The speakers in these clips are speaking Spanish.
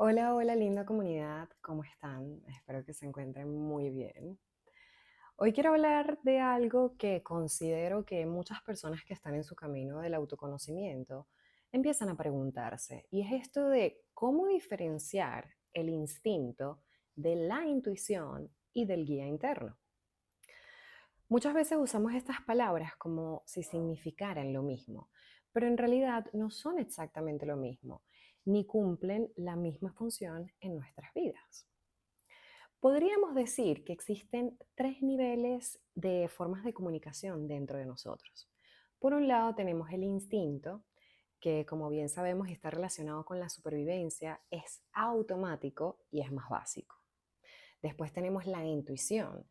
Hola, hola linda comunidad, ¿cómo están? Espero que se encuentren muy bien. Hoy quiero hablar de algo que considero que muchas personas que están en su camino del autoconocimiento empiezan a preguntarse, y es esto de cómo diferenciar el instinto de la intuición y del guía interno. Muchas veces usamos estas palabras como si significaran lo mismo, pero en realidad no son exactamente lo mismo, ni cumplen la misma función en nuestras vidas. Podríamos decir que existen tres niveles de formas de comunicación dentro de nosotros. Por un lado tenemos el instinto, que como bien sabemos está relacionado con la supervivencia, es automático y es más básico. Después tenemos la intuición,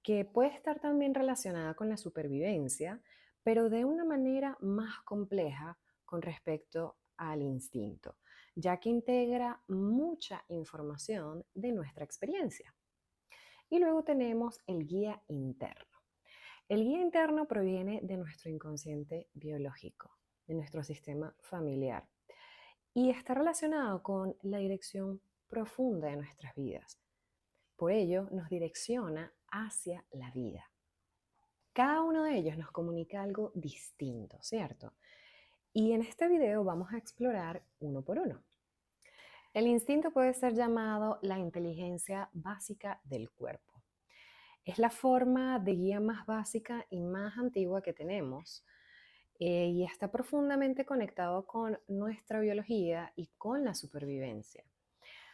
que puede estar también relacionada con la supervivencia, pero de una manera más compleja con respecto al instinto, ya que integra mucha información de nuestra experiencia. Y luego tenemos el guía interno. El guía interno proviene de nuestro inconsciente biológico, de nuestro sistema familiar, y está relacionado con la dirección profunda de nuestras vidas. Por ello, nos direcciona hacia la vida. Cada uno de ellos nos comunica algo distinto, ¿cierto? Y en este video vamos a explorar uno por uno. El instinto puede ser llamado la inteligencia básica del cuerpo. Es la forma de guía más básica y más antigua que tenemos, y está profundamente conectado con nuestra biología y con la supervivencia.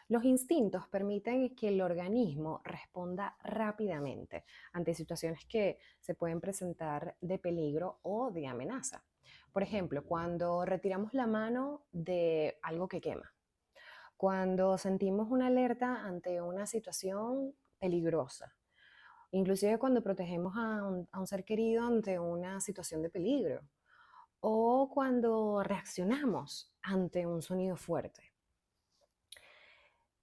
Los instintos permiten que el organismo responda rápidamente ante situaciones que se pueden presentar de peligro o de amenaza. Por ejemplo, cuando retiramos la mano de algo que quema, cuando sentimos una alerta ante una situación peligrosa, inclusive cuando protegemos a un ser querido ante una situación de peligro o cuando reaccionamos ante un sonido fuerte.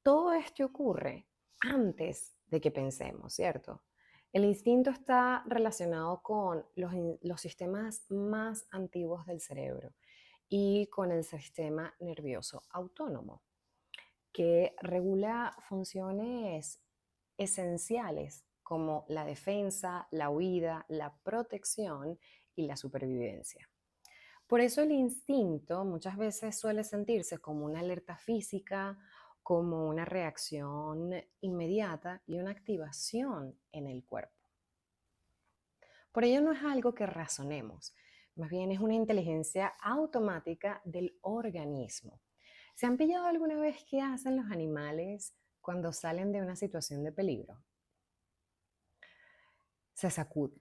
Todo esto ocurre antes de que pensemos, ¿cierto? El instinto está relacionado con los sistemas más antiguos del cerebro y con el sistema nervioso autónomo, que regula funciones esenciales como la defensa, la huida, la protección y la supervivencia. Por eso el instinto muchas veces suele sentirse como una alerta física, como una reacción inmediata y una activación en el cuerpo. Por ello no es algo que razonemos, más bien es una inteligencia automática del organismo. ¿Se han pillado alguna vez qué hacen los animales cuando salen de una situación de peligro? Se sacuden.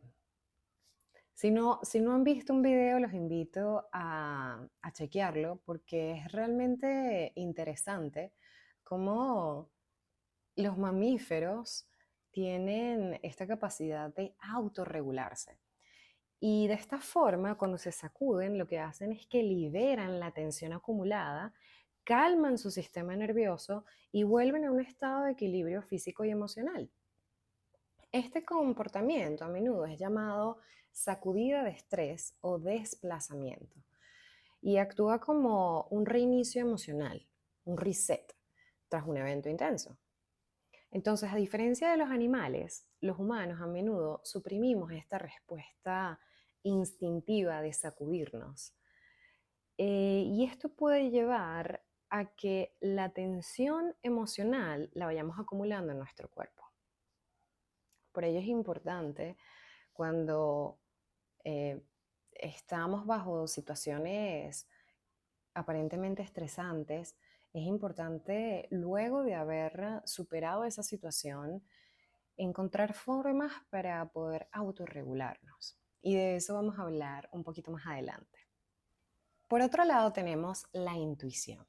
Si no han visto un video, los invito a chequearlo porque es realmente interesante cómo los mamíferos tienen esta capacidad de autorregularse. Y de esta forma, cuando se sacuden, lo que hacen es que liberan la tensión acumulada, calman su sistema nervioso y vuelven a un estado de equilibrio físico y emocional. Este comportamiento a menudo es llamado sacudida de estrés o desplazamiento y actúa como un reinicio emocional, un reset tras un evento intenso. Entonces, a diferencia de los animales, los humanos a menudo suprimimos esta respuesta instintiva de sacudirnos. Y esto puede llevar a que la tensión emocional la vayamos acumulando en nuestro cuerpo. Por ello es importante cuando eh, estamos bajo situaciones aparentemente estresantes, es importante luego de haber superado esa situación, encontrar formas para poder autorregularnos. Y de eso vamos a hablar un poquito más adelante. Por otro lado tenemos la intuición.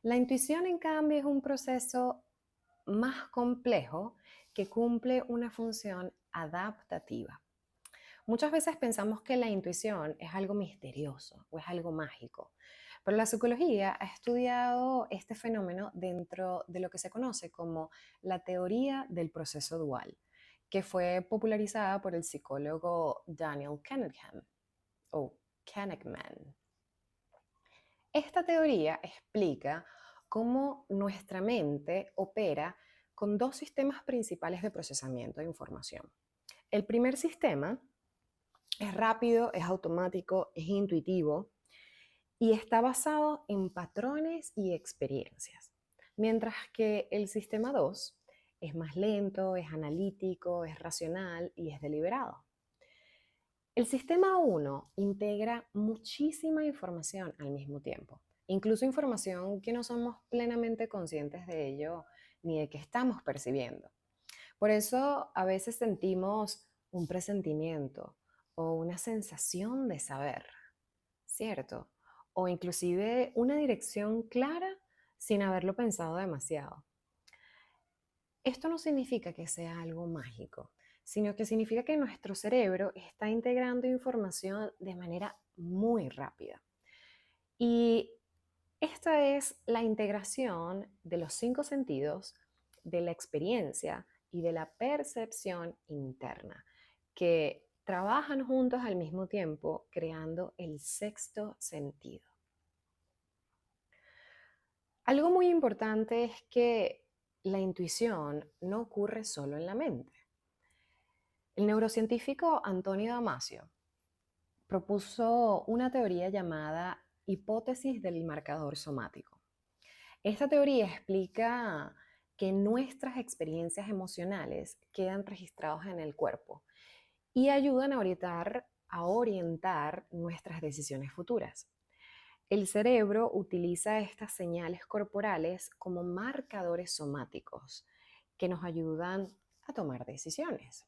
La intuición, en cambio, es un proceso más complejo que cumple una función adaptativa. Muchas veces pensamos que la intuición es algo misterioso o es algo mágico, pero la psicología ha estudiado este fenómeno dentro de lo que se conoce como la teoría del proceso dual, que fue popularizada por el psicólogo Daniel Kahneman o Kahneman. Esta teoría explica cómo nuestra mente opera con dos sistemas principales de procesamiento de información. El primer sistema es rápido, es automático, es intuitivo y está basado en patrones y experiencias. Mientras que el sistema 2 es más lento, es analítico, es racional y es deliberado. El sistema 1 integra muchísima información al mismo tiempo, incluso información que no somos plenamente conscientes de ello ni de que estamos percibiendo. Por eso a veces sentimos un presentimiento o una sensación de saber, ¿cierto? O inclusive una dirección clara sin haberlo pensado demasiado. Esto no significa que sea algo mágico, sino que significa que nuestro cerebro está integrando información de manera muy rápida. Y esta es la integración de los 5 sentidos, de la experiencia y de la percepción interna, que trabajan juntos al mismo tiempo, creando el sexto sentido. Algo muy importante es que la intuición no ocurre solo en la mente. El neurocientífico Antonio Damasio propuso una teoría llamada hipótesis del marcador somático. Esta teoría explica que nuestras experiencias emocionales quedan registradas en el cuerpo y ayudan a orientar nuestras decisiones futuras. El cerebro utiliza estas señales corporales como marcadores somáticos que nos ayudan a tomar decisiones.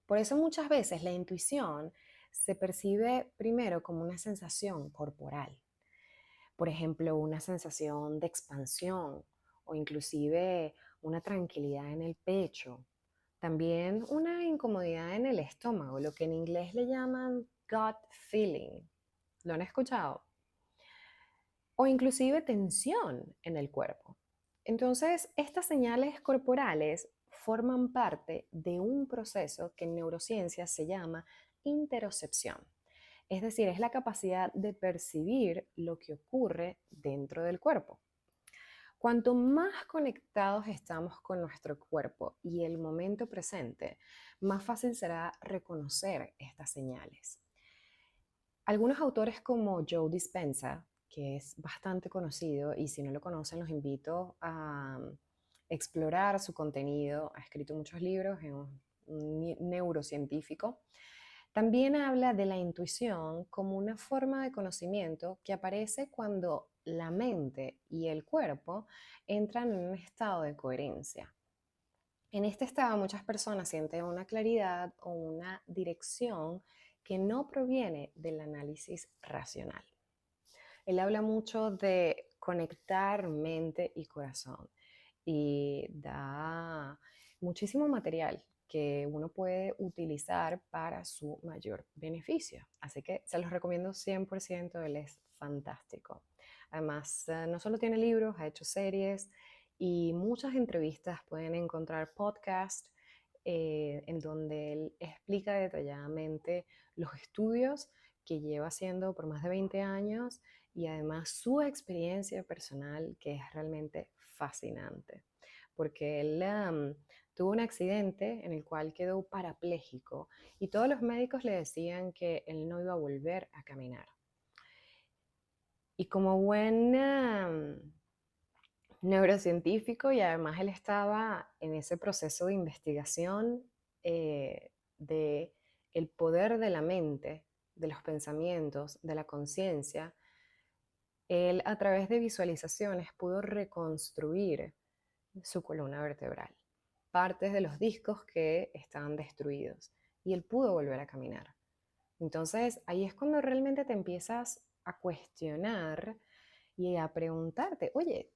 Por eso muchas veces la intuición se percibe primero como una sensación corporal. Por ejemplo, una sensación de expansión o inclusive una tranquilidad en el pecho. También una incomodidad en el estómago, lo que en inglés le llaman gut feeling. ¿Lo han escuchado? O inclusive tensión en el cuerpo. Entonces, estas señales corporales forman parte de un proceso que en neurociencia se llama interocepción. Es decir, es la capacidad de percibir lo que ocurre dentro del cuerpo. Cuanto más conectados estamos con nuestro cuerpo y el momento presente, más fácil será reconocer estas señales. Algunos autores como Joe Dispenza, que es bastante conocido y si no lo conocen los invito a explorar su contenido, ha escrito muchos libros, es un neurocientífico. También habla de la intuición como una forma de conocimiento que aparece cuando la mente y el cuerpo entran en un estado de coherencia. En este estado muchas personas sienten una claridad o una dirección que no proviene del análisis racional. Él habla mucho de conectar mente y corazón y da muchísimo material que uno puede utilizar para su mayor beneficio. Así que se los recomiendo 100%, él es fantástico. Además, no solo tiene libros, ha hecho series y muchas entrevistas. Pueden encontrar podcasts en donde él explica detalladamente los estudios que lleva haciendo por más de 20 años y además su experiencia personal que es realmente fascinante, porque él tuvo un accidente en el cual quedó parapléjico y todos los médicos le decían que él no iba a volver a caminar. Y como buen neurocientífico y además él estaba en ese proceso de investigación de el poder de la mente, de los pensamientos, de la conciencia. Él a través de visualizaciones pudo reconstruir su columna vertebral, partes de los discos que estaban destruidos y él pudo volver a caminar. Entonces ahí es cuando realmente te empiezas a cuestionar y a preguntarte, oye,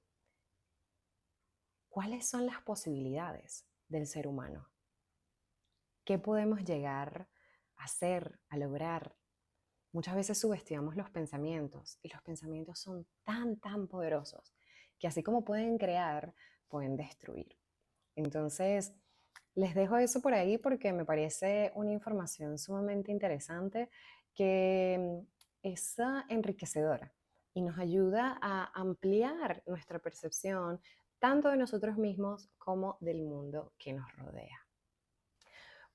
¿cuáles son las posibilidades del ser humano? ¿Qué podemos llegar a hacer, a lograr? Muchas veces subestimamos los pensamientos y los pensamientos son tan poderosos que así como pueden crear, pueden destruir. Entonces, les dejo eso por ahí porque me parece una información sumamente interesante que es enriquecedora y nos ayuda a ampliar nuestra percepción tanto de nosotros mismos como del mundo que nos rodea.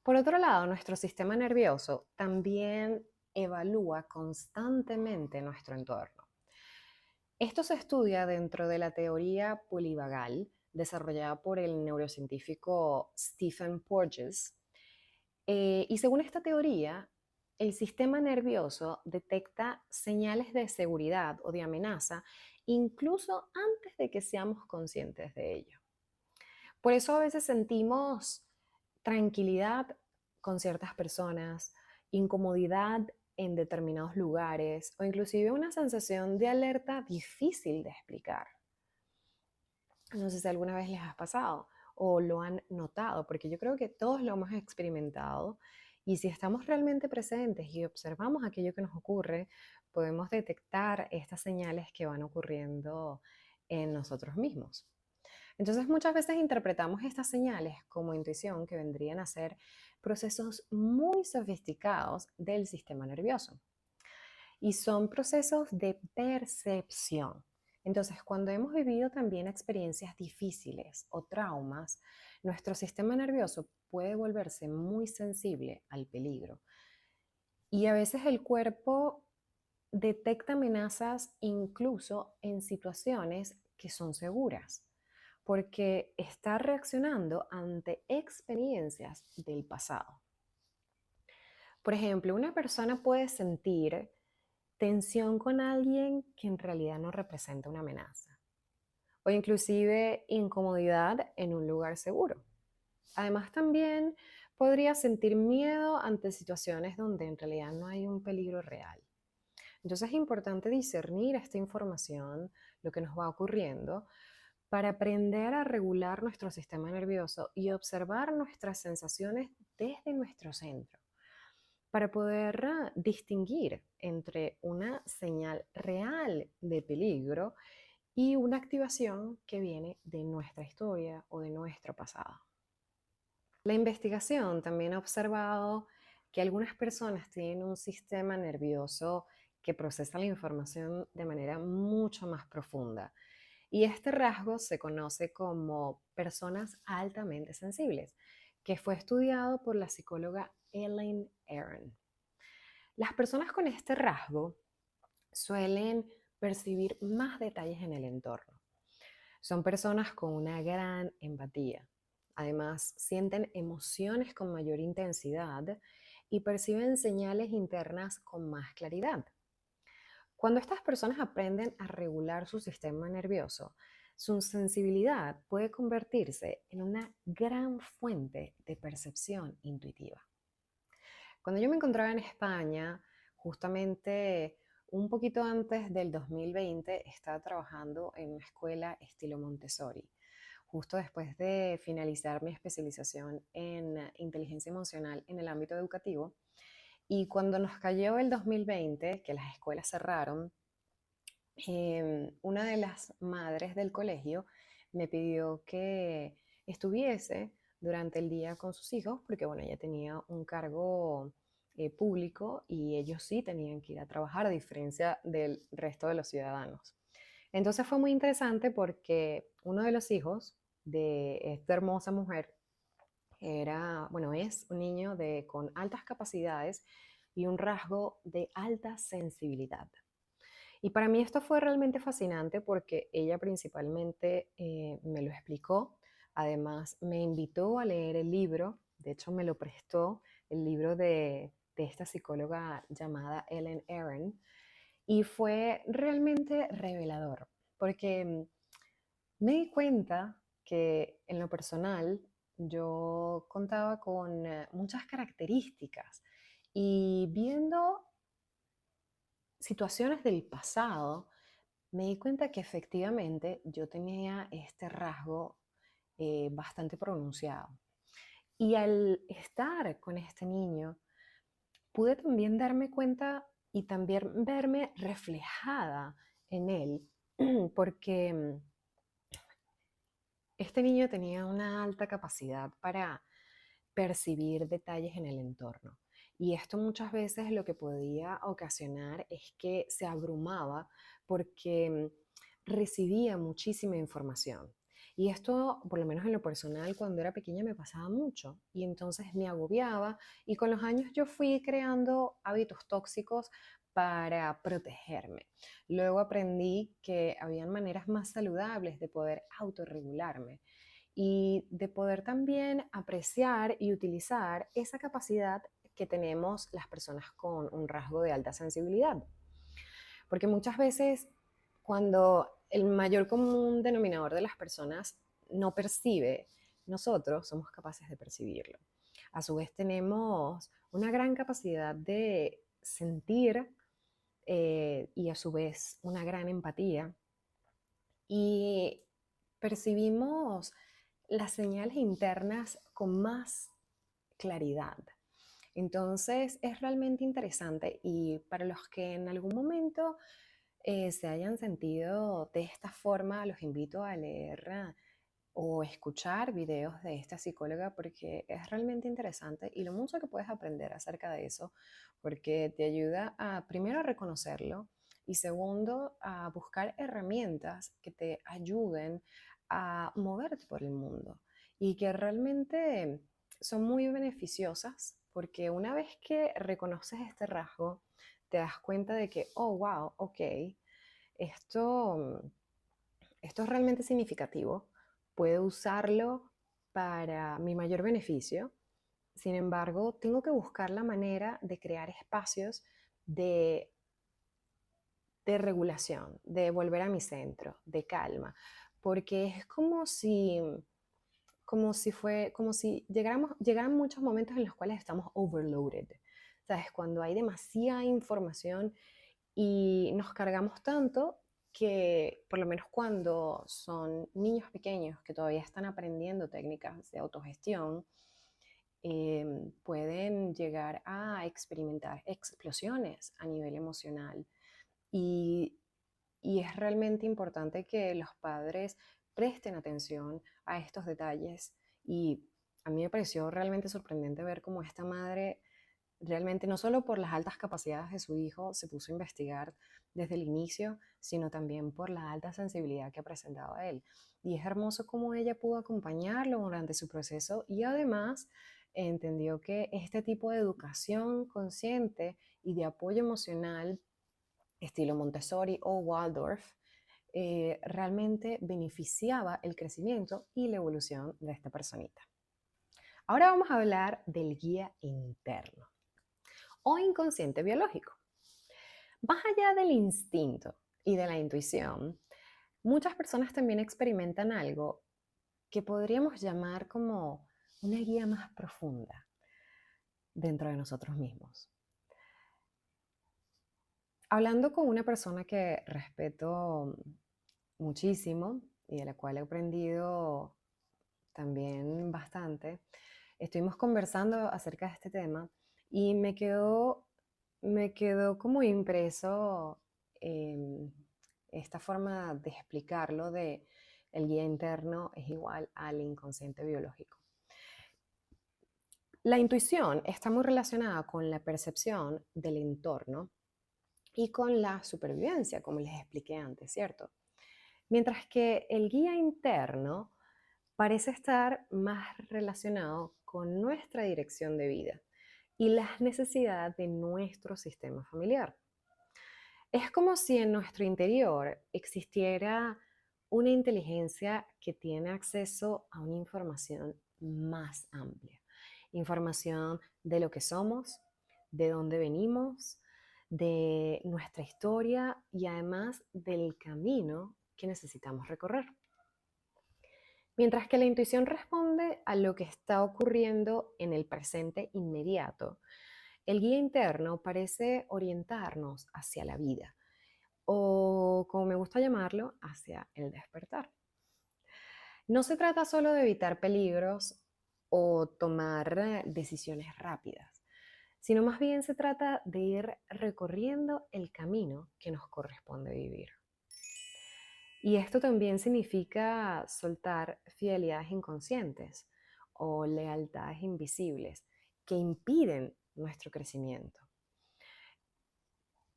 Por otro lado, nuestro sistema nervioso también evalúa constantemente nuestro entorno. Esto se estudia dentro de la teoría polivagal desarrollada por el neurocientífico Stephen Porges. Y según esta teoría, el sistema nervioso detecta señales de seguridad o de amenaza incluso antes de que seamos conscientes de ello. Por eso a veces sentimos tranquilidad con ciertas personas, incomodidad en determinados lugares o inclusive una sensación de alerta difícil de explicar. No sé si alguna vez les ha pasado o lo han notado, porque yo creo que todos lo hemos experimentado y si estamos realmente presentes y observamos aquello que nos ocurre, podemos detectar estas señales que van ocurriendo en nosotros mismos. Entonces muchas veces interpretamos estas señales como intuición, que vendrían a ser procesos muy sofisticados del sistema nervioso. Y son procesos de percepción. Entonces, cuando hemos vivido también experiencias difíciles o traumas, nuestro sistema nervioso puede volverse muy sensible al peligro. Y a veces el cuerpo detecta amenazas incluso en situaciones que son seguras, porque está reaccionando ante experiencias del pasado. Por ejemplo, una persona puede sentir tensión con alguien que en realidad no representa una amenaza, o inclusive incomodidad en un lugar seguro. Además, también podría sentir miedo ante situaciones donde en realidad no hay un peligro real. Entonces es importante discernir esta información, lo que nos va ocurriendo, para aprender a regular nuestro sistema nervioso y observar nuestras sensaciones desde nuestro centro, para poder distinguir entre una señal real de peligro y una activación que viene de nuestra historia o de nuestro pasado. La investigación también ha observado que algunas personas tienen un sistema nervioso que procesa la información de manera mucho más profunda. Y este rasgo se conoce como personas altamente sensibles, que fue estudiado por la psicóloga Elaine Aron. Las personas con este rasgo suelen percibir más detalles en el entorno. Son personas con una gran empatía. Además, sienten emociones con mayor intensidad y perciben señales internas con más claridad. Cuando estas personas aprenden a regular su sistema nervioso, su sensibilidad puede convertirse en una gran fuente de percepción intuitiva. Cuando yo me encontraba en España, justamente un poquito antes del 2020, estaba trabajando en una escuela estilo Montessori, justo después de finalizar mi especialización en inteligencia emocional en el ámbito educativo. Y cuando nos cayó el 2020, que las escuelas cerraron, una de las madres del colegio me pidió que estuviese durante el día con sus hijos, porque bueno, ella tenía un cargo público y ellos sí tenían que ir a trabajar a diferencia del resto de los ciudadanos. Entonces fue muy interesante porque uno de los hijos de esta hermosa mujer era, bueno, es un niño con altas capacidades y un rasgo de alta sensibilidad. Y para mí esto fue realmente fascinante porque ella principalmente me lo explicó, además me invitó a leer el libro, de hecho me lo prestó, el libro de esta psicóloga llamada Ellen Aron, y fue realmente revelador, porque me di cuenta que en lo personal yo contaba con muchas características y viendo situaciones del pasado, me di cuenta que efectivamente yo tenía este rasgo bastante pronunciado. Y al estar con este niño, pude también darme cuenta y también verme reflejada en él, porque este niño tenía una alta capacidad para percibir detalles en el entorno. Y esto muchas veces lo que podía ocasionar es que se abrumaba porque recibía muchísima información. Y esto, por lo menos en lo personal, cuando era pequeña me pasaba mucho y entonces me agobiaba y con los años yo fui creando hábitos tóxicos para protegerme. Luego aprendí que habían maneras más saludables de poder autorregularme y de poder también apreciar y utilizar esa capacidad que tenemos las personas con un rasgo de alta sensibilidad. Porque muchas veces cuando el mayor común denominador de las personas no percibe, nosotros somos capaces de percibirlo. A su vez tenemos una gran capacidad de sentir y a su vez una gran empatía y percibimos las señales internas con más claridad. Entonces es realmente interesante y para los que en algún momento se hayan sentido de esta forma, los invito a leer o escuchar videos de esta psicóloga porque es realmente interesante y lo mucho que puedes aprender acerca de eso, porque te ayuda a primero a reconocerlo y segundo a buscar herramientas que te ayuden a moverte por el mundo y que realmente son muy beneficiosas porque una vez que reconoces este rasgo, te das cuenta de que, oh, wow, ok, esto, esto es realmente significativo, puedo usarlo para mi mayor beneficio. Sin embargo, tengo que buscar la manera de crear espacios de, de regulación, de volver a mi centro, de calma, porque es como si llegaran muchos momentos en los cuales estamos overloaded. ¿Sabes? Cuando hay demasiada información y nos cargamos tanto que, por lo menos cuando son niños pequeños que todavía están aprendiendo técnicas de autogestión, pueden llegar a experimentar explosiones a nivel emocional. Y, y es realmente importante que los padres presten atención a estos detalles. Y a mí me pareció realmente sorprendente ver cómo esta madre realmente no solo por las altas capacidades de su hijo se puso a investigar desde el inicio, sino también por la alta sensibilidad que presentaba él. Y es hermoso cómo ella pudo acompañarlo durante su proceso y además entendió que este tipo de educación consciente y de apoyo emocional, estilo Montessori o Waldorf, realmente beneficiaba el crecimiento y la evolución de esta personita. Ahora vamos a hablar del guía interno o inconsciente biológico. Más allá del instinto y de la intuición, muchas personas también experimentan algo que podríamos llamar como una guía más profunda dentro de nosotros mismos. Hablando con una persona que respeto muchísimo y de la cual he aprendido también bastante, estuvimos conversando acerca de este tema y me quedó como impreso esta forma de explicarlo de el guía interno es igual al inconsciente biológico. La intuición está muy relacionada con la percepción del entorno y con la supervivencia, como les expliqué antes, ¿cierto? Mientras que el guía interno parece estar más relacionado con nuestra dirección de vida y las necesidades de nuestro sistema familiar. Es como si en nuestro interior existiera una inteligencia que tiene acceso a una información más amplia. Información de lo que somos, de dónde venimos, de nuestra historia y además del camino que necesitamos recorrer. Mientras que la intuición responde a lo que está ocurriendo en el presente inmediato, el guía interno parece orientarnos hacia la vida, o como me gusta llamarlo, hacia el despertar. No se trata solo de evitar peligros o tomar decisiones rápidas, sino más bien se trata de ir recorriendo el camino que nos corresponde vivir. Y esto también significa soltar fidelidades inconscientes o lealtades invisibles que impiden nuestro crecimiento.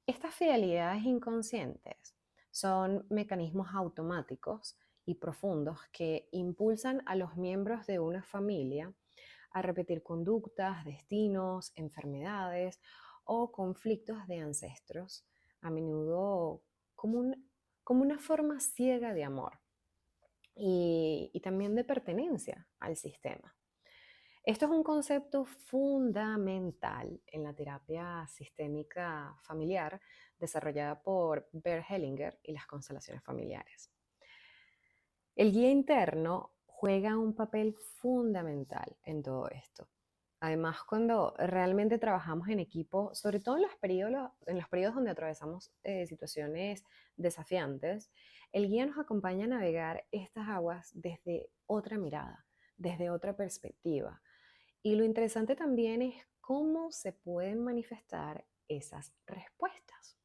Estas fidelidades inconscientes Son mecanismos automáticos y profundos que impulsan a los miembros de una familia a repetir conductas, destinos, enfermedades o conflictos de ancestros, a menudo como, como una forma ciega de amor y también de pertenencia al sistema. Esto es un concepto fundamental en la terapia sistémica familiar desarrollada por Bert Hellinger y las constelaciones familiares. El guía interno juega un papel fundamental en todo esto. Además, cuando realmente trabajamos en equipo, sobre todo en los periodos donde atravesamos situaciones desafiantes, el guía nos acompaña a navegar estas aguas desde otra mirada, desde otra perspectiva. Y lo interesante también es cómo se pueden manifestar esas respuestas.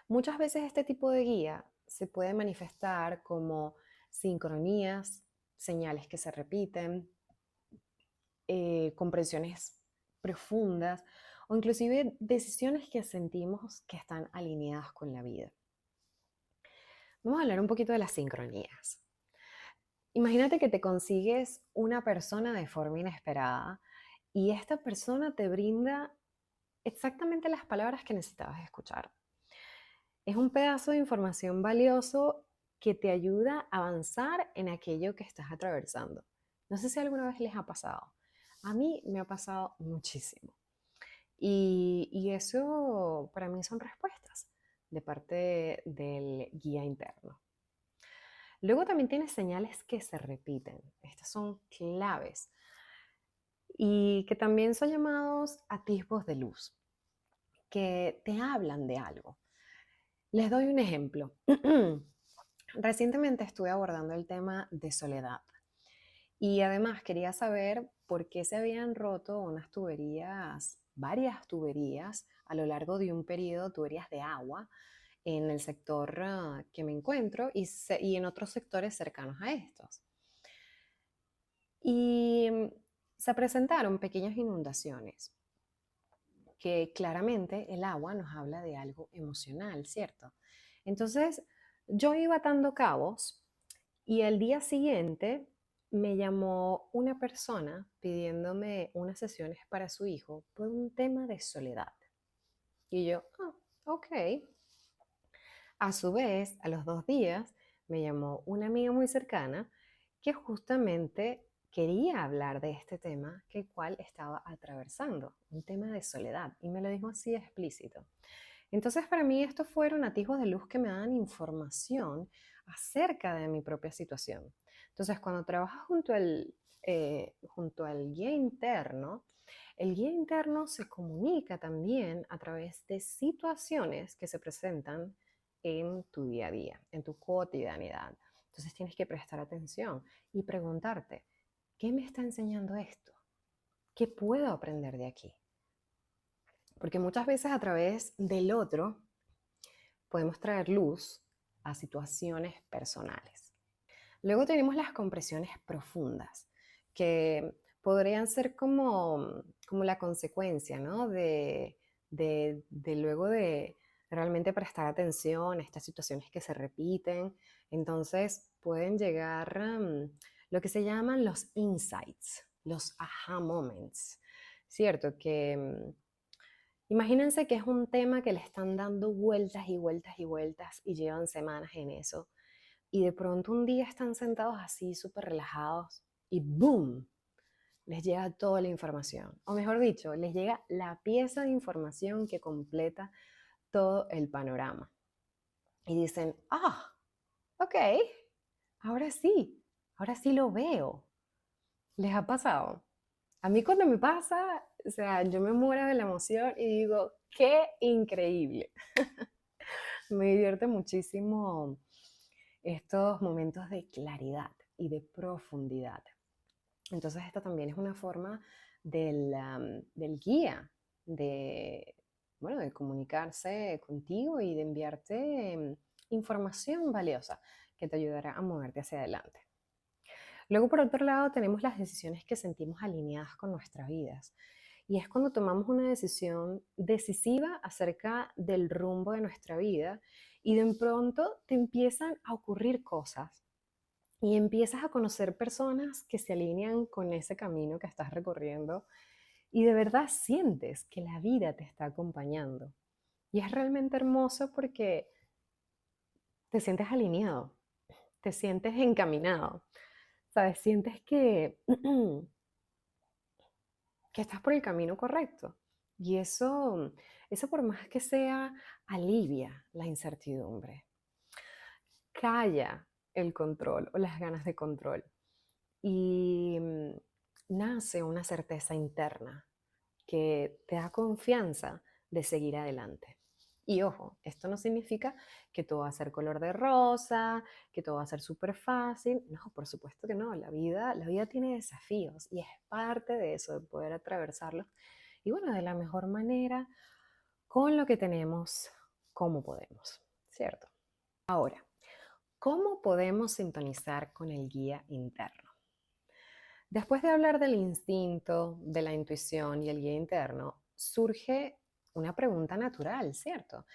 Muchas veces este tipo de guía se puede manifestar como sincronías, señales que se repiten, comprensiones profundas o inclusive decisiones que sentimos que están alineadas con la vida. Vamos a hablar un poquito de las sincronías. Imagínate que te consigues una persona de forma inesperada y esta persona te brinda exactamente las palabras que necesitabas escuchar. Es un pedazo de información valioso que te ayuda a avanzar en aquello que estás atravesando. No sé si alguna vez les ha pasado. A mí me ha pasado muchísimo. Y eso para mí son respuestas de parte del guía interno. Luego también tienes señales que se repiten. Estas son claves y que también son llamados atisbos de luz, que te hablan de algo. Les doy un ejemplo. Recientemente estuve abordando el tema de soledad y además quería saber por qué se habían roto unas tuberías, varias tuberías a lo largo de un periodo, tuberías de agua en el sector que me encuentro y en otros sectores cercanos a estos. Y se presentaron pequeñas inundaciones que claramente el agua nos habla de algo emocional, ¿cierto? Entonces, yo iba atando cabos y al día siguiente me llamó una persona pidiéndome unas sesiones para su hijo por un tema de soledad. Y yo, ok. A su vez, a los 2 días, me llamó una amiga muy cercana que justamente quería hablar de este tema que el cual estaba atravesando, un tema de soledad, y me lo dijo así explícito. Entonces, para mí estos fueron atisbos de luz que me dan información acerca de mi propia situación. Entonces, cuando trabajas junto al guía interno, el guía interno se comunica también a través de situaciones que se presentan en tu día a día, en tu cotidianidad. Entonces tienes que prestar atención y preguntarte, ¿qué me está enseñando esto? ¿Qué puedo aprender de aquí? Porque muchas veces a través del otro podemos traer luz a situaciones personales. Luego tenemos las compresiones profundas, que podrían ser como la consecuencia, ¿no? De luego de realmente prestar atención a estas situaciones que se repiten. Entonces pueden llegar lo que se llaman los insights, los aha moments, ¿cierto? Que imagínense que es un tema que le están dando vueltas y vueltas y vueltas y llevan semanas en eso y de pronto un día están sentados así súper relajados y ¡boom! Les llega toda la información. O mejor dicho, les llega la pieza de información que completa todo el panorama. Y dicen, ok, ahora sí lo veo. ¿Les ha pasado? A mí cuando me pasa, o sea, yo me muero de la emoción y digo, qué increíble. Me divierte muchísimo estos momentos de claridad y de profundidad. Entonces, esta también es una forma del guía, de, bueno, de comunicarse contigo y de enviarte información valiosa que te ayudará a moverte hacia adelante. Luego, por otro lado, tenemos las decisiones que sentimos alineadas con nuestras vidas. Y es cuando tomamos una decisión decisiva acerca del rumbo de nuestra vida Y de pronto te empiezan a ocurrir cosas y empiezas a conocer personas que se alinean con ese camino que estás recorriendo y de verdad sientes que la vida te está acompañando. Y es realmente hermoso porque te sientes alineado, te sientes encaminado, ¿sabes? Sientes que estás por el camino correcto. Y eso por más que sea, alivia la incertidumbre, calla el control o las ganas de control y nace una certeza interna que te da confianza de seguir adelante. Y ojo, esto no significa que todo va a ser color de rosa, que todo va a ser súper fácil. No, por supuesto que no. La vida tiene desafíos y es parte de eso, de poder atravesarlos. Y bueno, de la mejor manera, con lo que tenemos, como podemos, ¿cierto? Ahora, ¿cómo podemos sintonizar con el guía interno? Después de hablar del instinto, de la intuición y el guía interno, surge una pregunta natural, ¿cierto?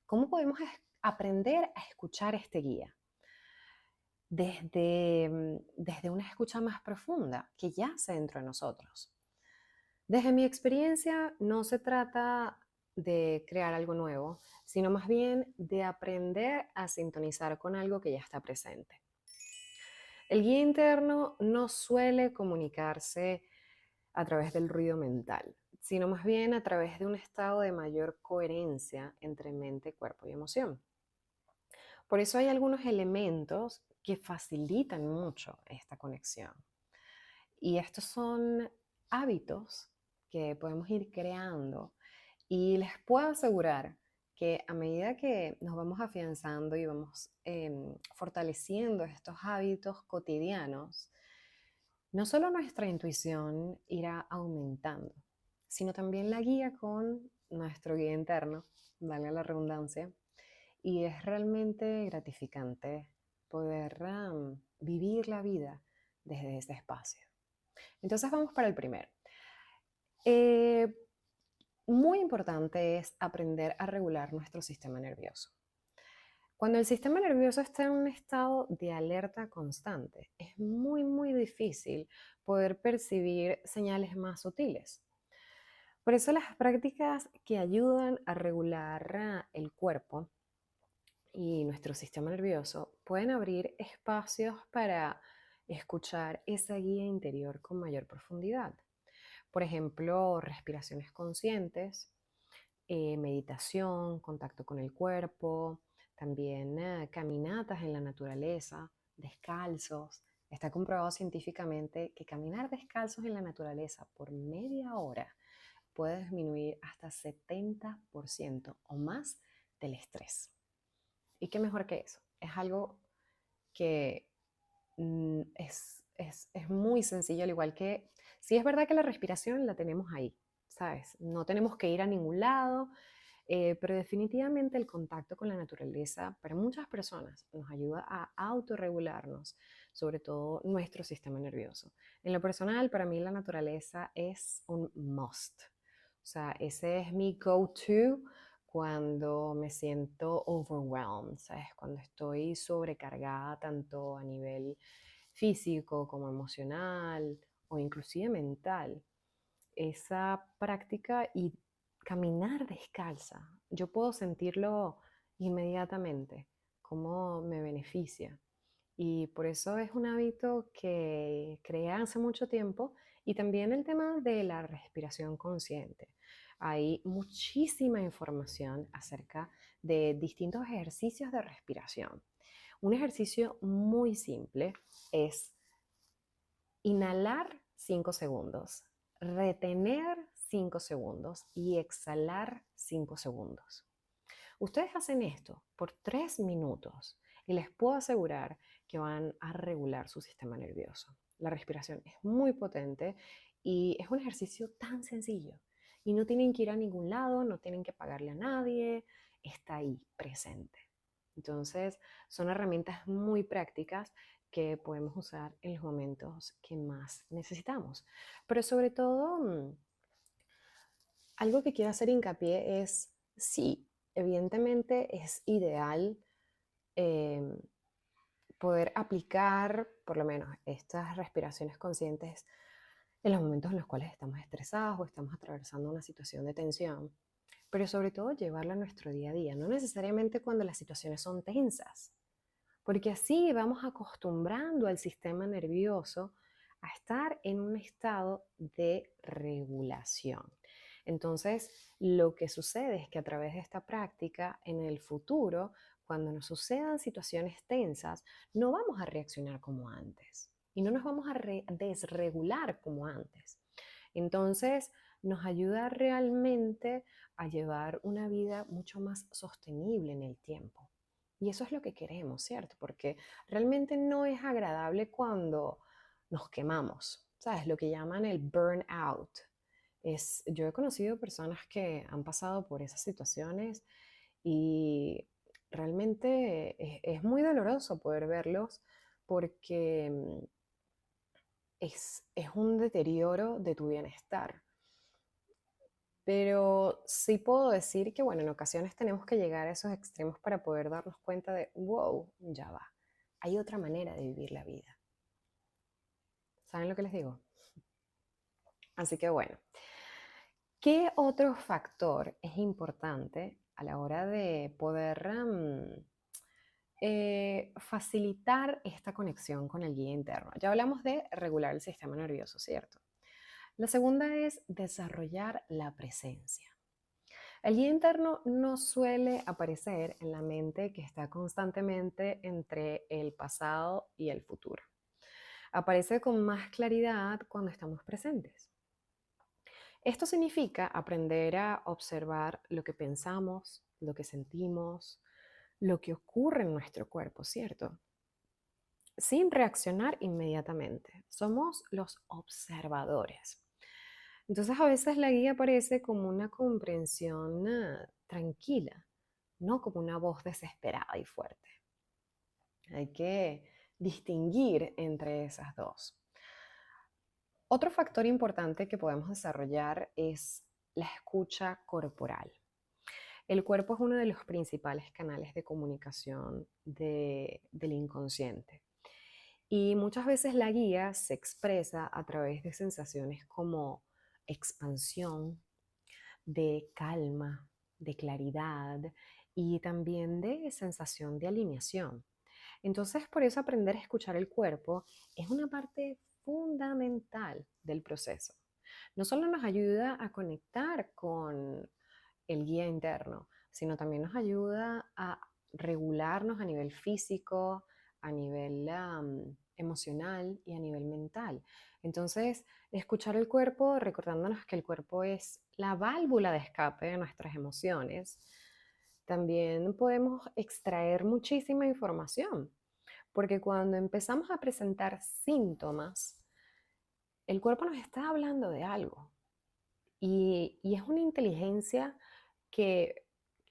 ¿Cómo podemos aprender a escuchar este guía? Desde una escucha más profunda que yace dentro de nosotros. Desde mi experiencia, no se trata de crear algo nuevo, sino más bien de aprender a sintonizar con algo que ya está presente. El guía interno no suele comunicarse a través del ruido mental, sino más bien a través de un estado de mayor coherencia entre mente, cuerpo y emoción. Por eso hay algunos elementos que facilitan mucho esta conexión. Y estos son hábitos que podemos ir creando y les puedo asegurar que a medida que nos vamos afianzando y vamos fortaleciendo estos hábitos cotidianos, no solo nuestra intuición irá aumentando, sino también la guía con nuestro guía interno, valga la redundancia, y es realmente gratificante poder vivir la vida desde ese espacio. Entonces vamos para el primero. Eh, Muy importante es aprender a regular nuestro sistema nervioso. Cuando el sistema nervioso está en un estado de alerta constante, es muy difícil poder percibir señales más sutiles. Por eso las prácticas que ayudan a regular el cuerpo y nuestro sistema nervioso pueden abrir espacios para escuchar esa guía interior con mayor profundidad. Por ejemplo, respiraciones conscientes, meditación, contacto con el cuerpo, también caminatas en la naturaleza, descalzos. Está comprobado científicamente que caminar descalzos en la naturaleza por media hora puede disminuir hasta 70% o más del estrés. ¿Y qué mejor que eso? Es algo que es muy sencillo, al igual que, sí es verdad que la respiración la tenemos ahí, ¿sabes? No tenemos que ir a ningún lado, pero definitivamente el contacto con la naturaleza para muchas personas nos ayuda a autorregularnos, sobre todo nuestro sistema nervioso. En lo personal, para mí la naturaleza es un must. O sea, ese es mi go-to cuando me siento overwhelmed, ¿sabes? Cuando estoy sobrecargada tanto a nivel físico como emocional o inclusive mental. Esa práctica y caminar descalza, yo puedo sentirlo inmediatamente, cómo me beneficia. Y por eso es un hábito que creé hace mucho tiempo y también el tema de la respiración consciente. Hay muchísima información acerca de distintos ejercicios de respiración. Un ejercicio muy simple es inhalar 5 segundos, retener 5 segundos y exhalar 5 segundos. Ustedes hacen esto por 3 minutos y les puedo asegurar que van a regular su sistema nervioso. La respiración es muy potente y es un ejercicio tan sencillo. Y no tienen que ir a ningún lado, no tienen que pagarle a nadie, está ahí presente. Entonces, son herramientas muy prácticas que podemos usar en los momentos que más necesitamos. Pero sobre todo, algo que quiero hacer hincapié es, sí, evidentemente es ideal em, poder aplicar por lo menos estas respiraciones conscientes en los momentos en los cuales estamos estresados o estamos atravesando una situación de tensión, pero sobre todo llevarla a nuestro día a día, no necesariamente cuando las situaciones son tensas, porque así vamos acostumbrando al sistema nervioso a estar en un estado de regulación. Entonces, lo que sucede es que a través de esta práctica, en el futuro, cuando nos sucedan situaciones tensas, no vamos a reaccionar como antes y no nos vamos a desregular como antes. Entonces, nos ayuda realmente a llevar una vida mucho más sostenible en el tiempo. Y eso es lo que queremos, ¿cierto? Porque realmente no es agradable cuando nos quemamos, ¿sabes? Lo que llaman el burnout. Yo he conocido personas que han pasado por esas situaciones y realmente es muy doloroso poder verlos porque es un deterioro de tu bienestar. Pero sí puedo decir que, bueno, en ocasiones tenemos que llegar a esos extremos para poder darnos cuenta de, wow, ya va, hay otra manera de vivir la vida. ¿Saben lo que les digo? Así que bueno, ¿qué otro factor es importante a la hora de poder facilitar esta conexión con el guía interno? Ya hablamos de regular el sistema nervioso, ¿cierto? La segunda es desarrollar la presencia. El guía interno no suele aparecer en la mente que está constantemente entre el pasado y el futuro. Aparece con más claridad cuando estamos presentes. Esto significa aprender a observar lo que pensamos, lo que sentimos, lo que ocurre en nuestro cuerpo, ¿cierto? Sin reaccionar inmediatamente. Somos los observadores. Entonces a veces la guía aparece como una comprensión tranquila, no como una voz desesperada y fuerte. Hay que distinguir entre esas dos. Otro factor importante que podemos desarrollar es la escucha corporal. El cuerpo es uno de los principales canales de comunicación del inconsciente. Y muchas veces la guía se expresa a través de sensaciones como expansión, de calma, de claridad y también de sensación de alineación. Entonces, por eso aprender a escuchar el cuerpo es una parte fundamental del proceso. No solo nos ayuda a conectar con el guía interno, sino también nos ayuda a regularnos a nivel físico, a nivel emocional y a nivel mental. Entonces, escuchar el cuerpo, recordándonos que el cuerpo es la válvula de escape de nuestras emociones, también podemos extraer muchísima información, porque cuando empezamos a presentar síntomas, el cuerpo nos está hablando de algo y es una inteligencia que,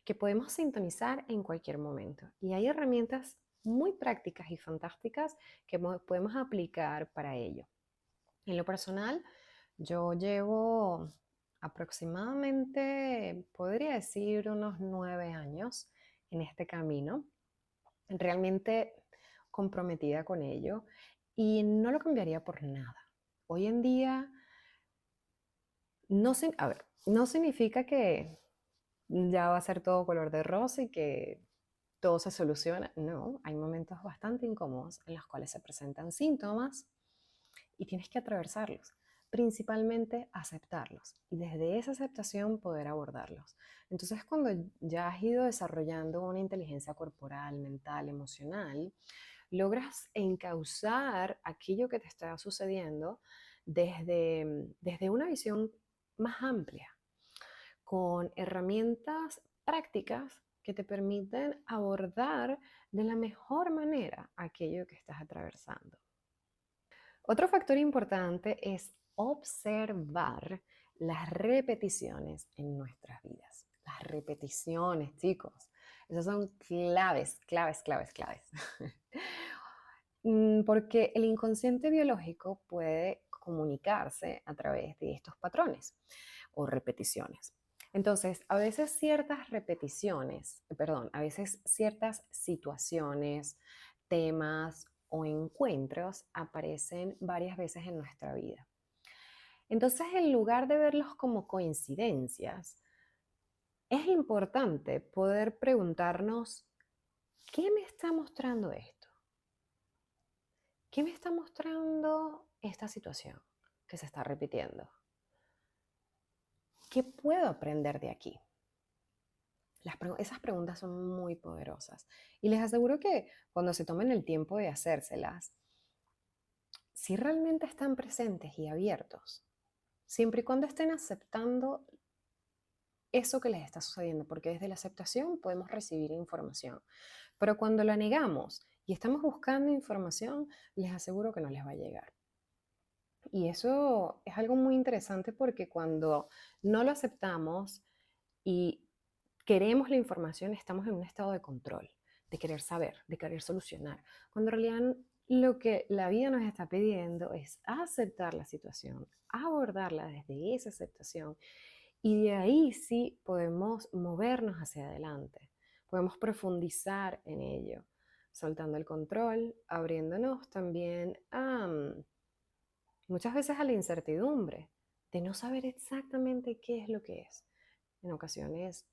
que podemos sintonizar en cualquier momento. Y hay herramientas muy prácticas y fantásticas que podemos aplicar para ello. En lo personal, yo llevo aproximadamente, podría decir, unos 9 años en este camino, realmente comprometida con ello y no lo cambiaría por nada. Hoy en día, a ver, no significa que ya va a ser todo color de rosa y que todo se soluciona. No, hay momentos bastante incómodos en los cuales se presentan síntomas y tienes que atravesarlos, principalmente aceptarlos y desde esa aceptación poder abordarlos. Entonces, cuando ya has ido desarrollando una inteligencia corporal, mental, emocional, logras encauzar aquello que te está sucediendo desde una visión más amplia, con herramientas prácticas que te permiten abordar de la mejor manera aquello que estás atravesando. Otro factor importante es observar las repeticiones en nuestras vidas. Las repeticiones, chicos. Esas son claves, claves, claves, claves. Porque el inconsciente biológico puede comunicarse a través de estos patrones o repeticiones. Entonces, a veces ciertas repeticiones, perdón, a veces ciertas situaciones, temas o encuentros aparecen varias veces en nuestra vida. Entonces, en lugar de verlos como coincidencias, es importante poder preguntarnos, ¿qué me está mostrando esto? ¿Qué me está mostrando esta situación que se está repitiendo? ¿Qué puedo aprender de aquí? Esas preguntas son muy poderosas y les aseguro que cuando se tomen el tiempo de hacérselas, si realmente están presentes y abiertos, siempre y cuando estén aceptando eso que les está sucediendo, porque desde la aceptación podemos recibir información, pero cuando la negamos y estamos buscando información, les aseguro que no les va a llegar. Y eso es algo muy interesante porque cuando no lo aceptamos y queremos la información, estamos en un estado de control, de querer saber, de querer solucionar, cuando en realidad lo que la vida nos está pidiendo es aceptar la situación, abordarla desde esa aceptación y de ahí sí podemos movernos hacia adelante, podemos profundizar en ello, soltando el control, abriéndonos también a muchas veces a la incertidumbre de no saber exactamente qué es lo que es. En ocasiones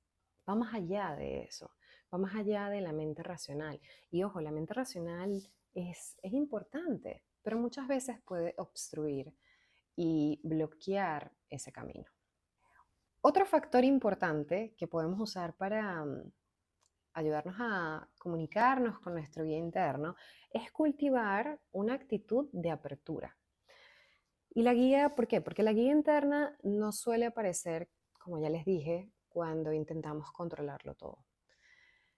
va más allá de eso, va más allá de la mente racional. Y ojo, la mente racional es importante, pero muchas veces puede obstruir y bloquear ese camino. Otro factor importante que podemos usar para ayudarnos a comunicarnos con nuestro guía interno es cultivar una actitud de apertura. Y la guía, ¿por qué? Porque la guía interna no suele aparecer, como ya les dije, cuando intentamos controlarlo todo.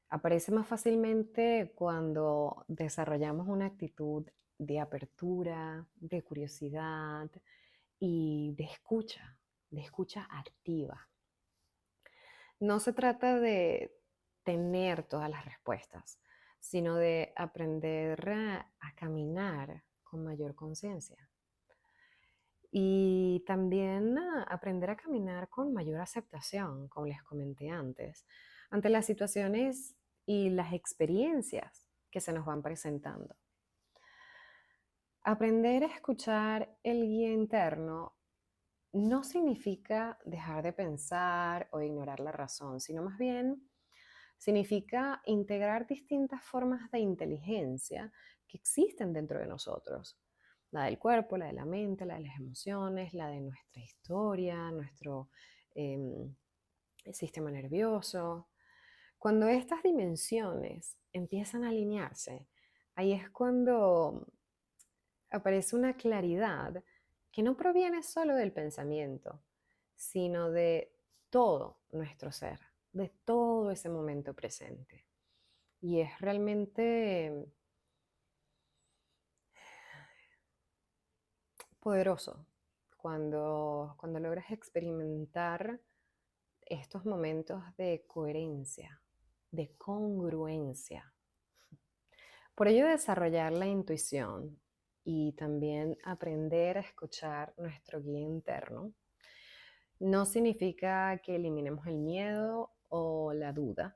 Aparece más fácilmente cuando desarrollamos una actitud de apertura, de curiosidad y de escucha activa. No se trata de tener todas las respuestas, sino de aprender a caminar con mayor conciencia. Y también aprender a caminar con mayor aceptación, como les comenté antes, ante las situaciones y las experiencias que se nos van presentando. Aprender a escuchar el guía interno no significa dejar de pensar o ignorar la razón, sino más bien significa integrar distintas formas de inteligencia que existen dentro de nosotros. La del cuerpo, la de la mente, la de las emociones, la de nuestra historia, nuestro em, sistema nervioso. Cuando estas dimensiones empiezan a alinearse, ahí es cuando aparece una claridad que no proviene solo del pensamiento, sino de todo nuestro ser, de todo ese momento presente. Y es realmente poderoso cuando logras experimentar estos momentos de coherencia, de congruencia. Por ello, desarrollar la intuición y también aprender a escuchar nuestro guía interno no significa que eliminemos el miedo o la duda,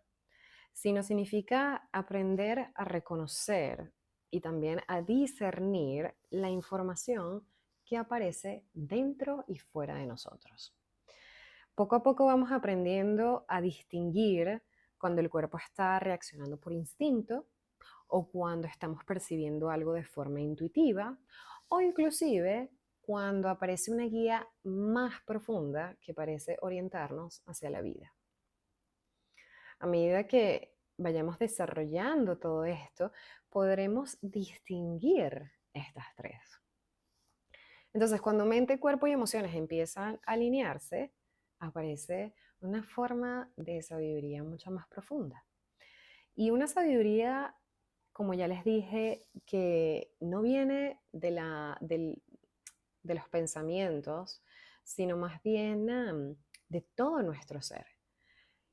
sino significa aprender a reconocer y también a discernir la información que aparece dentro y fuera de nosotros. Poco a poco vamos aprendiendo a distinguir cuando el cuerpo está reaccionando por instinto o cuando estamos percibiendo algo de forma intuitiva o inclusive cuando aparece una guía más profunda que parece orientarnos hacia la vida. A medida que vayamos desarrollando todo esto, podremos distinguir estas tres. Entonces, cuando mente, cuerpo y emociones empiezan a alinearse, aparece una forma de sabiduría mucho más profunda. Y una sabiduría, como ya les dije, que no viene de los pensamientos, sino más bien de todo nuestro ser.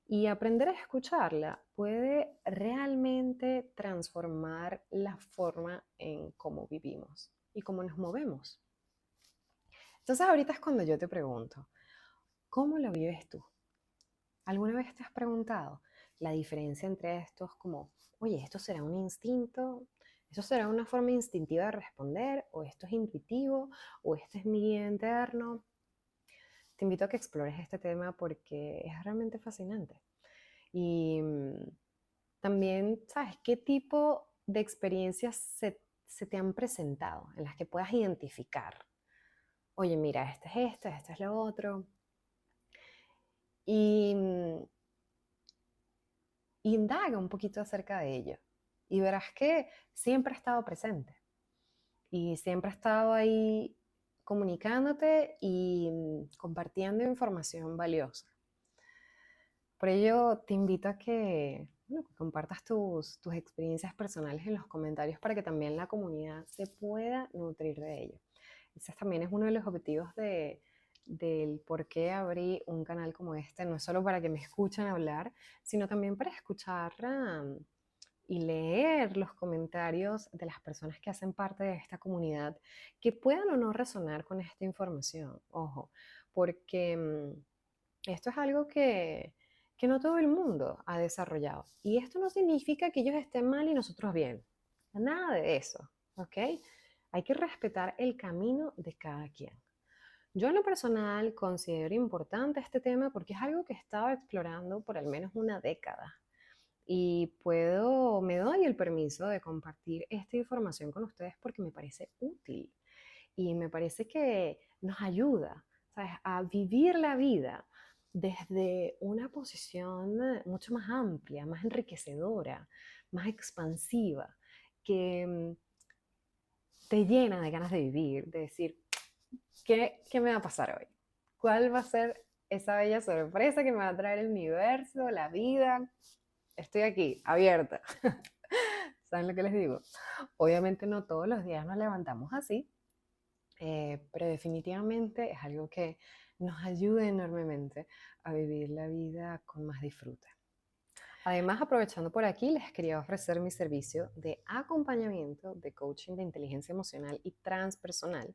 Y aprender a escucharla puede realmente transformar la forma en cómo vivimos y cómo nos movemos. Entonces ahorita es cuando yo te pregunto, ¿cómo lo vives tú? ¿Alguna vez te has preguntado la diferencia entre estos como, oye, esto será un instinto, esto será una forma instintiva de responder, o esto es intuitivo, o esto es mi guía interno? Te invito a que explores este tema porque es realmente fascinante. Y también, ¿sabes qué tipo de experiencias se te han presentado en las que puedas identificar? Oye, mira, este es lo otro. Y indaga un poquito acerca de ello. Y verás que siempre ha estado presente. Y siempre ha estado ahí comunicándote y compartiendo información valiosa. Por ello, te invito a que, bueno, que compartas tus experiencias personales en los comentarios para que también la comunidad se pueda nutrir de ello. Ese también es uno de los objetivos del por qué abrí un canal como este. No es solo para que me escuchen hablar, sino también para escuchar y leer los comentarios de las personas que hacen parte de esta comunidad que puedan o no resonar con esta información. Ojo, porque esto es algo que no todo el mundo ha desarrollado. Y esto no significa que ellos estén mal y nosotros bien. Nada de eso, ¿ok? Hay que respetar el camino de cada quien. Yo en lo personal considero importante este tema porque es algo que he estado explorando por al menos una década. Y me doy el permiso de compartir esta información con ustedes porque me parece útil y me parece que nos ayuda, ¿sabes?, a vivir la vida desde una posición mucho más amplia, más enriquecedora, más expansiva, que te llena de ganas de vivir, de decir, ¿qué me va a pasar hoy? ¿Cuál va a ser esa bella sorpresa que me va a traer el universo, la vida? Estoy aquí, abierta. ¿Saben lo que les digo? Obviamente no todos los días nos levantamos así, pero definitivamente es algo que nos ayuda enormemente a vivir la vida con más disfrute. Además, aprovechando por aquí, les quería ofrecer mi servicio de acompañamiento de coaching de inteligencia emocional y transpersonal,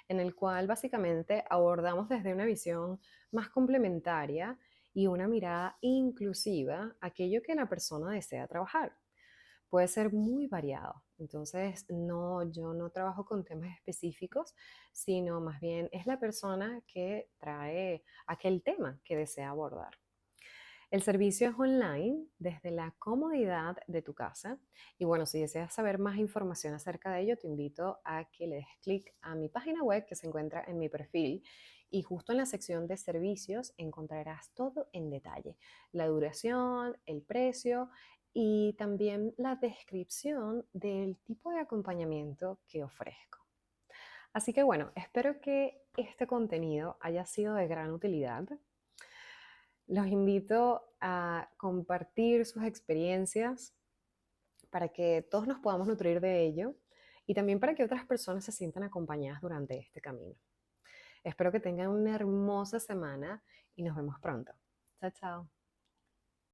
en el cual básicamente abordamos desde una visión más complementaria y una mirada inclusiva aquello que la persona desea trabajar. Puede ser muy variado. Entonces, no, yo no trabajo con temas específicos, sino más bien es la persona que trae aquel tema que desea abordar. El servicio es online desde la comodidad de tu casa. Y bueno, si deseas saber más información acerca de ello, te invito a que le des clic a mi página web que se encuentra en mi perfil. Y justo en la sección de servicios encontrarás todo en detalle. La duración, el precio y también la descripción del tipo de acompañamiento que ofrezco. Así que bueno, espero que este contenido haya sido de gran utilidad. Los invito a compartir sus experiencias para que todos nos podamos nutrir de ello y también para que otras personas se sientan acompañadas durante este camino. Espero que tengan una hermosa semana y nos vemos pronto. Chao, chao.